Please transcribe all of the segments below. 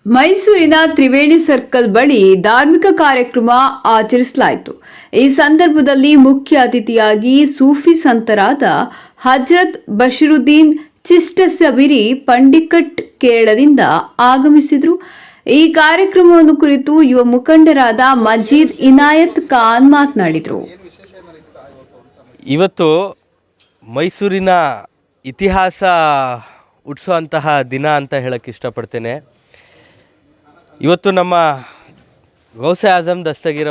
ಮೈಸೂರಿನ ತ್ರಿವೇಣಿ ಸರ್ಕಲ್ ಬಳಿ ಧಾರ್ಮಿಕ ಕಾರ್ಯಕ್ರಮ ಆಚರಿಸಲಾಯಿತು. ಈ ಸಂದರ್ಭದಲ್ಲಿ ಮುಖ್ಯ ಅತಿಥಿಯಾಗಿ ಸೂಫಿ ಸಂತರಾದ ಹಜರತ್ ಬಶೀರುದ್ದೀನ್ ಚಿಸ್ಟಸಬಿರಿ ಪಂಡಿಕಟ್ ಕೇರಳದಿಂದ ಆಗಮಿಸಿದರು. ಈ ಕಾರ್ಯಕ್ರಮವನ್ನು ಕುರಿತು ಯುವ ಮುಖಂಡರಾದ ಮಜೀದ್ ಇನಾಯತ್ ಖಾನ್ ಮಾತನಾಡಿದರು. ಇವತ್ತು ಮೈಸೂರಿನ ಇತಿಹಾಸ ಹುಟ್ಟಿಸುವಂತಹ ದಿನ ಅಂತ ಹೇಳಕ್ಕೆ ಇಷ್ಟಪಡ್ತೇನೆ. ಇವತ್ತು ನಮ್ಮ ಗೌಸೆ ಆಜಮ್ ದಸ್ತಗೀರ್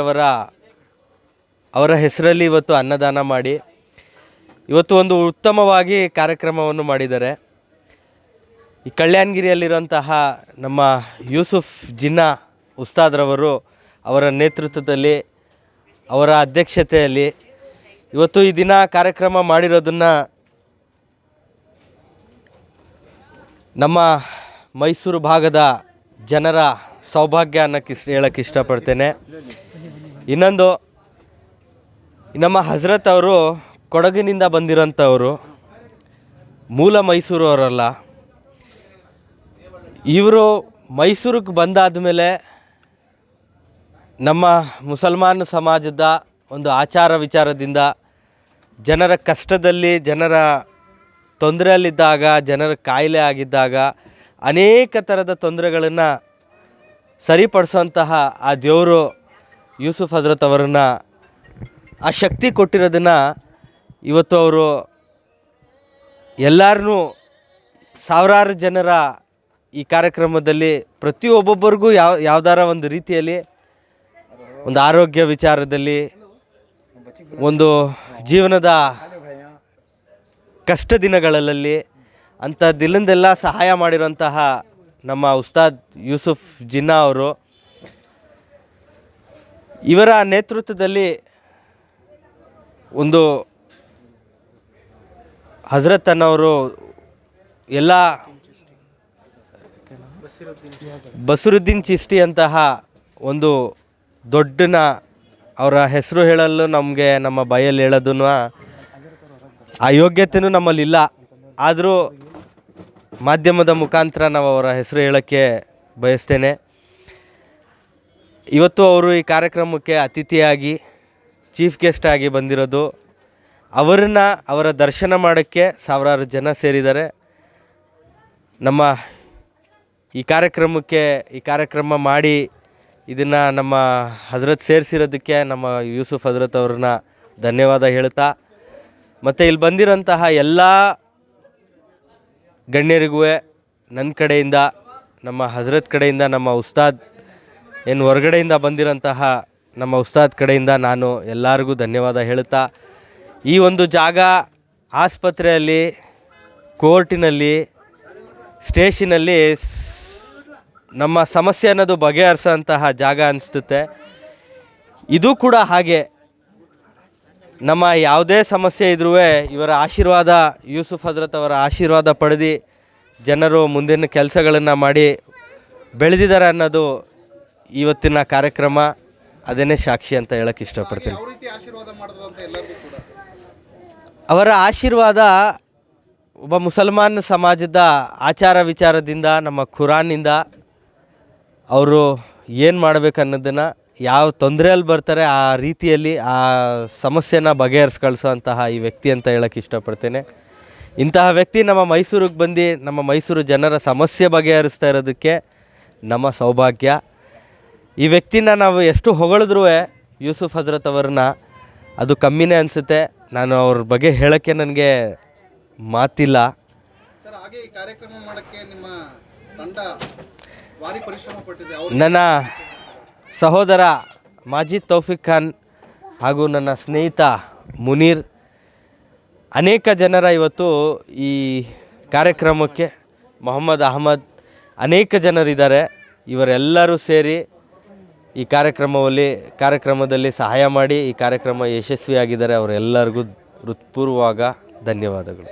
ಅವರ ಹೆಸರಲ್ಲಿ ಇವತ್ತು ಅನ್ನದಾನ ಮಾಡಿ ಇವತ್ತು ಒಂದು ಉತ್ತಮವಾಗಿ ಕಾರ್ಯಕ್ರಮವನ್ನು ಮಾಡಿದ್ದಾರೆ. ಈ ಕಲ್ಯಾಣಗಿರಿಯಲ್ಲಿರುವಂತಹ ನಮ್ಮ ಯೂಸುಫ್ ಜಿನ್ನಾ ಉಸ್ತಾದ್ರವರು ಅವರ ನೇತೃತ್ವದಲ್ಲಿ ಅವರ ಅಧ್ಯಕ್ಷತೆಯಲ್ಲಿ ಇವತ್ತು ಈ ದಿನ ಕಾರ್ಯಕ್ರಮ ಮಾಡಿರೋದನ್ನು ನಮ್ಮ ಮೈಸೂರು ಭಾಗದ ಜನರ ಸೌಭಾಗ್ಯ ಅನ್ನೋಕ್ಕೆ ಹೇಳೋಕ್ಕೆ ಇಷ್ಟಪಡ್ತೇನೆ. ಇನ್ನೊಂದು, ನಮ್ಮ ಹಜರತ್ ಅವರು ಕೊಡಗಿನಿಂದ ಬಂದಿರೋಂಥವರು, ಮೂಲ ಮೈಸೂರು ಅವರಲ್ಲ. ಇವರು ಮೈಸೂರಿಗೆ ಬಂದಾದ ಮೇಲೆ ನಮ್ಮ ಮುಸಲ್ಮಾನ ಸಮಾಜದ ಒಂದು ಆಚಾರ ವಿಚಾರದಿಂದ ಜನರ ಕಷ್ಟದಲ್ಲಿ, ಜನರ ತೊಂದರೆಯಲ್ಲಿದ್ದಾಗ, ಜನರ ಕಾಯಿಲೆ ಆಗಿದ್ದಾಗ ಅನೇಕ ಥರದ ತೊಂದರೆಗಳನ್ನು ಸರಿಪಡಿಸುವಂತಹ ಆ ದೇವರು ಯೂಸುಫ್ ಹಜರತ್ ಅವರನ್ನು ಆ ಶಕ್ತಿ ಕೊಟ್ಟಿರೋದನ್ನು ಇವತ್ತು ಅವರು ಎಲ್ಲರನ್ನೂ ಸಾವಿರಾರು ಜನರ ಈ ಕಾರ್ಯಕ್ರಮದಲ್ಲಿ ಪ್ರತಿಯೊಬ್ಬೊಬ್ಬರಿಗೂ ಯಾವುದಾರ ಒಂದು ರೀತಿಯಲ್ಲಿ ಒಂದು ಆರೋಗ್ಯ ವಿಚಾರದಲ್ಲಿ, ಒಂದು ಜೀವನದ ಕಷ್ಟ ದಿನಗಳಲ್ಲಿ ಅಂಥದ್ದಿಲ್ಲಂದೆಲ್ಲ ಸಹಾಯ ಮಾಡಿರೋಂತಹ ನಮ್ಮ ಉಸ್ತಾದ್ ಯೂಸುಫ್ ಜಿನ್ನಾ ಅವರು, ಇವರ ನೇತೃತ್ವದಲ್ಲಿ ಒಂದು ಹಜರತ್ ಅನ್ನೋರು ಎಲ್ಲ ಬಸೀರುದ್ದೀನ್ ಚಿಸ್ಟಿ ಅಂತಹ ಒಂದು ದೊಡ್ಡನ ಅವರ ಹೆಸರು ಹೇಳಲು ನಮಗೆ ನಮ್ಮ ಬಾಯಲ್ಲಿ ಹೇಳೋದನ್ನು ಆ ಯೋಗ್ಯತೆಯೂ ನಮ್ಮಲ್ಲಿಲ್ಲ. ಆದರೂ ಮಾಧ್ಯಮದ ಮುಖಾಂತರ ನಾವು ಅವರ ಹೆಸರು ಹೇಳೋಕ್ಕೆ ಬಯಸ್ತೇನೆ. ಇವತ್ತು ಅವರು ಈ ಕಾರ್ಯಕ್ರಮಕ್ಕೆ ಅತಿಥಿಯಾಗಿ ಚೀಫ್ ಗೆಸ್ಟ್ ಆಗಿ ಬಂದಿರೋದು. ಅವರ ದರ್ಶನ ಮಾಡೋಕ್ಕೆ ಸಾವಿರಾರು ಜನ ಸೇರಿದ್ದಾರೆ. ನಮ್ಮ ಈ ಕಾರ್ಯಕ್ರಮ ಮಾಡಿ ಇದನ್ನು ನಮ್ಮ ಹಜರತ್ ಸೇರಿಸಿರೋದಕ್ಕೆ ನಮ್ಮ ಯೂಸುಫ್ ಹಜರತ್ ಅವ್ರನ್ನ ಧನ್ಯವಾದ ಹೇಳ್ತಾ, ಮತ್ತು ಇಲ್ಲಿ ಬಂದಿರೋಂತಹ ಎಲ್ಲ ಗಣ್ಯರಿಗೂ ನನ್ನ ಕಡೆಯಿಂದ, ನಮ್ಮ ಹಜರತ್ ಕಡೆಯಿಂದ, ನಮ್ಮ ಉಸ್ತಾದ್ ಏನು ಹೊರಗಡೆಯಿಂದ ಬಂದಿರೋಂತಹ ನಮ್ಮ ಉಸ್ತಾದ್ ಕಡೆಯಿಂದ ನಾನು ಎಲ್ಲರಿಗೂ ಧನ್ಯವಾದ ಹೇಳ್ತಾ, ಈ ಒಂದು ಜಾಗ ಆಸ್ಪತ್ರೆಯಲ್ಲಿ, ಕೋರ್ಟಿನಲ್ಲಿ, ಸ್ಟೇಷನಲ್ಲಿ ನಮ್ಮ ಸಮಸ್ಯೆ ಅನ್ನೋದು ಬಗೆಹರಿಸೋಂತಹ ಜಾಗ ಅನಿಸುತ್ತೆ. ಇದು ಕೂಡ ಹಾಗೆ. ನಮ್ಮ ಯಾವುದೇ ಸಮಸ್ಯೆ ಇದ್ರೂ ಇವರ ಆಶೀರ್ವಾದ, ಯೂಸುಫ್ ಹಜರತ್ ಅವರ ಆಶೀರ್ವಾದ ಪಡೆದು ಜನರು ಮುಂದಿನ ಕೆಲಸಗಳನ್ನು ಮಾಡಿ ಬೆಳೆದಿದ್ದಾರೆ ಅನ್ನೋದು ಇವತ್ತಿನ ಕಾರ್ಯಕ್ರಮ ಅದೇನೇ ಸಾಕ್ಷಿ ಅಂತ ಹೇಳಕ್ಕೆ ಇಷ್ಟಪಡ್ತೀನಿ. ಅವರ ಆಶೀರ್ವಾದ ಒಬ್ಬ ಮುಸಲ್ಮಾನ ಸಮಾಜದ ಆಚಾರ ವಿಚಾರದಿಂದ, ನಮ್ಮ ಖುರಾನಿಂದ ಅವರು ಏನು ಮಾಡಬೇಕನ್ನೋದನ್ನು, ಯಾವ ತೊಂದರೆಯಲ್ಲಿ ಬರ್ತಾರೆ ಆ ರೀತಿಯಲ್ಲಿ ಆ ಸಮಸ್ಯೆನ ಬಗೆಹರಿಸ್ಕಳಿಸೋಂತಹ ಈ ವ್ಯಕ್ತಿ ಅಂತ ಹೇಳೋಕ್ಕೆ ಇಷ್ಟಪಡ್ತೇನೆ. ಇಂತಹ ವ್ಯಕ್ತಿ ನಮ್ಮ ಮೈಸೂರಿಗೆ ಬಂದು ನಮ್ಮ ಮೈಸೂರು ಜನರ ಸಮಸ್ಯೆ ಬಗೆಹರಿಸ್ತಾ ಇರೋದಕ್ಕೆ ನಮ್ಮ ಸೌಭಾಗ್ಯ. ಈ ವ್ಯಕ್ತಿನ ನಾವು ಎಷ್ಟು ಹೊಗಳಿದ್ರೂ ಯೂಸುಫ್ ಹಜರತ್ ಅವರನ್ನ ಅದು ಕಮ್ಮಿನೇ ಅನಿಸುತ್ತೆ. ನಾನು ಅವ್ರ ಬಗ್ಗೆ ಹೇಳೋಕ್ಕೆ ನನಗೆ ಮಾತಿಲ್ಲ. ಸರ್, ಹಾಗೆ ಈ ಕಾರ್ಯಕ್ರಮ ಮಾಡೋಕ್ಕೆ ನಿಮ್ಮ ತಂಡ ಭಾರಿ ಪರಿಶ್ರಮ ಪಟ್ಟಿದೆ. ನನ್ನ ಸಹೋದರ ಮಾಜಿದ್ ತೌಫಿಕ್ ಖಾನ್ ಹಾಗೂ ನನ್ನ ಸ್ನೇಹಿತ ಮುನೀರ್, ಅನೇಕ ಜನರ ಇವತ್ತು ಈ ಕಾರ್ಯಕ್ರಮಕ್ಕೆ, ಮೊಹಮ್ಮದ್ ಅಹಮದ್, ಅನೇಕ ಜನರಿದ್ದಾರೆ. ಇವರೆಲ್ಲರೂ ಸೇರಿ ಈ ಕಾರ್ಯಕ್ರಮದಲ್ಲಿ ಸಹಾಯ ಮಾಡಿ ಈ ಕಾರ್ಯಕ್ರಮ ಯಶಸ್ವಿಯಾಗಿದ್ದಾರೆ. ಅವರೆಲ್ಲರಿಗೂ ಹೃತ್ಪೂರ್ವಕ ಧನ್ಯವಾದಗಳು.